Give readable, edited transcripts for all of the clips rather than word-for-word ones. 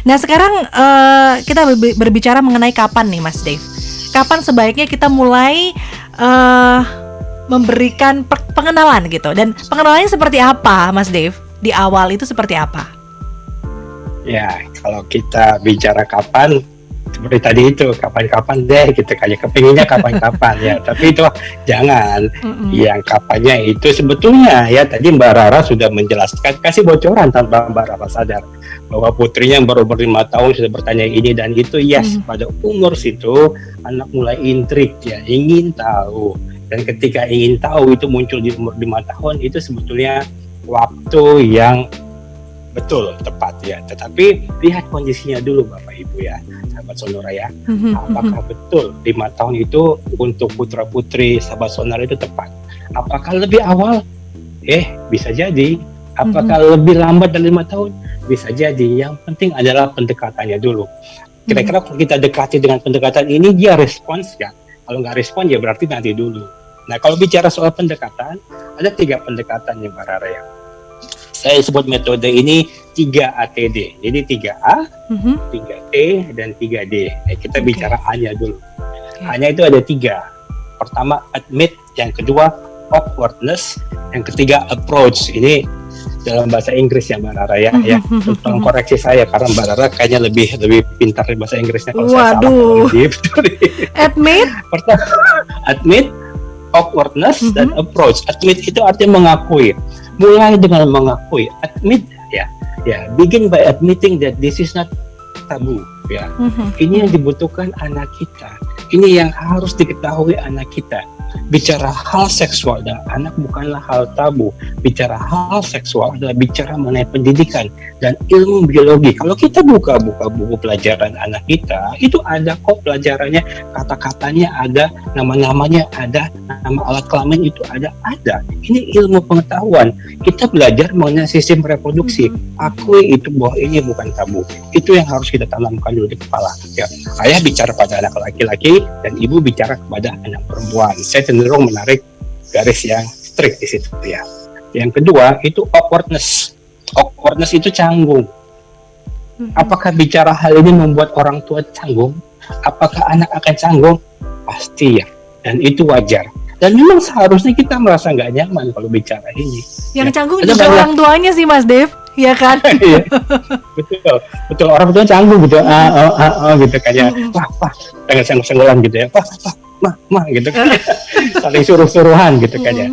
Nah sekarang kita berbicara mengenai kapan nih Mas Dave. Kapan sebaiknya kita mulai memberikan pengenalan gitu. Dan pengenalannya seperti apa Mas Dave? Di awal itu seperti apa? Ya, kalau kita bicara kapan, seperti tadi itu, kapan-kapan deh gitu, kayak kepinginnya kapan-kapan ya. Tapi itu jangan. Yang kapannya itu sebetulnya ya, tadi Mbak Rara sudah menjelaskan, kasih bocoran tanpa Mbak Rara sadar bahwa putrinya yang baru ber-5 tahun sudah bertanya ini dan itu. Yes, pada umur situ anak mulai intrik ya, ingin tahu. Dan ketika ingin tahu itu muncul di umur 5 tahun, itu sebetulnya waktu yang betul, tepat ya. Tetapi lihat kondisinya dulu Bapak Ibu ya, sahabat Sonora ya. Apakah betul 5 tahun itu untuk putra putri sahabat Sonora itu tepat? Apakah lebih awal? Bisa jadi. Apakah lebih lambat dari 5 tahun? Bisa jadi. Yang penting adalah pendekatannya dulu. Kira-kira kalau kita dekati dengan pendekatan ini, dia respons ya. Kalau nggak respon ya berarti nanti dulu. Nah kalau bicara soal pendekatan, ada 3 pendekatan yang Mbak Rara ya. Saya sebut metode ini 3ATD. Jadi 3A, 3T, dan 3D. Kita bicara A-nya dulu. A-nya itu ada 3. Pertama, admit. Yang kedua, awkwardness. Yang ketiga, approach. Ini dalam bahasa Inggris ya Mbak Rara ya. Tolong koreksi saya karena Mbak Rara kayaknya lebih pintar di bahasa Inggrisnya. Kalau saya salah. Admit. Pertama, admit, awkwardness, dan approach. Admit itu artinya mengakui. Mulai dengan mengakui, admit ya, begin by admitting that this is not tabu ya. Ini yang dibutuhkan anak kita, ini yang harus diketahui anak kita. Bicara hal seksual dan anak bukanlah hal tabu. Bicara hal seksual adalah bicara mengenai pendidikan dan ilmu biologi. Kalau kita buka buku pelajaran anak kita, itu ada kok pelajarannya, kata-katanya ada, nama-namanya ada, nama alat kelamin itu ada. Ini ilmu pengetahuan. Kita belajar mengenai sistem reproduksi. Akui itu bahwa ini bukan tabu. Itu yang harus kita tanamkan dulu di kepala. Ya, ayah bicara pada anak laki-laki dan ibu bicara kepada anak perempuan. Saya cenderung menarik garis yang strict di situ ya. Yang kedua itu awkwardness. Awkwardness itu canggung. Apakah bicara hal ini membuat orang tua canggung? Apakah anak akan canggung? Pasti ya. Dan itu wajar. Dan memang seharusnya kita merasa nggak nyaman kalau bicara ini. Yang canggung juga orang tuanya sih Mas Dev, ya kan? Betul. Orang tua canggung gitu, gitu kayak, wah, senggol-senggolan gitu ya, mah, gitu kan, saling suruh-suruhan gitu kan ya.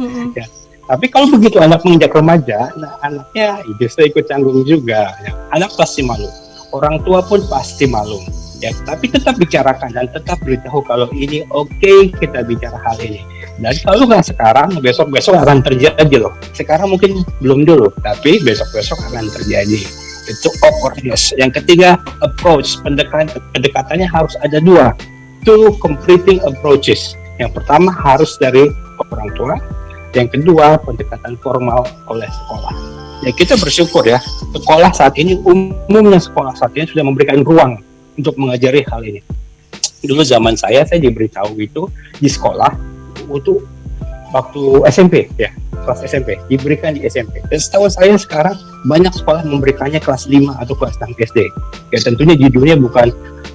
Tapi kalau begitu anak menginjak remaja, nah anaknya justru ikut canggung juga. Ya. Anak pasti malu, orang tua pun pasti malu. Ya, tapi tetap bicarakan dan tetap beritahu kalau ini oke, kita bicara hal ini. Dan kalau nggak sekarang, besok-besok akan terjadi loh. Sekarang mungkin belum dulu, tapi besok-besok akan terjadi. Itu awkwardness. Yang ketiga, approach. Pendekatannya harus ada 2. 2 completing approaches. Yang pertama harus dari orang tua. Yang kedua, pendekatan formal oleh sekolah. Ya kita bersyukur ya, sekolah saat ini, umumnya sekolah saat ini sudah memberikan ruang untuk mengajari hal ini. Dulu zaman saya diberitahu itu di sekolah itu waktu SMP ya, kelas SMP, diberikan di SMP. Dan setahu saya sekarang banyak sekolah memberikannya kelas 5 atau kelas 6 SD. Ya tentunya judulnya bukan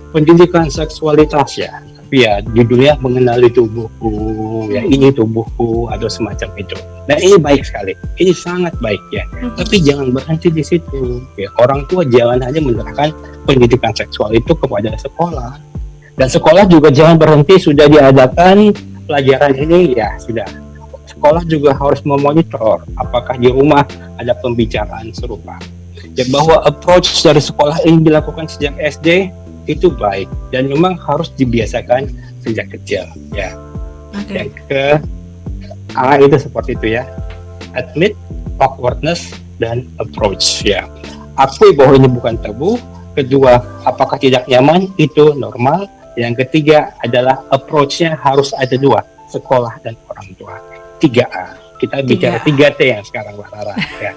pendidikan seksualitas ya, tapi ya judulnya mengenali tubuhku, ya ini tubuhku atau semacam itu. Nah ini baik sekali, ini sangat baik ya. Tapi jangan berhenti di situ. Ya, orang tua jangan hanya menerapkan pendidikan seksual itu kepada sekolah. Dan sekolah juga jangan berhenti sudah diadakan pelajaran ini ya sudah. Sekolah juga harus memonitor apakah di rumah ada pembicaraan serupa. Ya, bahwa approach dari sekolah ini dilakukan sejak SD itu baik dan memang harus dibiasakan sejak kecil ya. Yang ke A itu seperti itu ya. Admit, awkwardness, dan approach ya. Akui bahwa ini bukan tabu. Kedua, apakah tidak nyaman? Itu normal. Yang ketiga adalah approach-nya harus ada 2, sekolah dan orang tua. 3A. Kita bicara 3T yang sekarang Mbak Rara ya.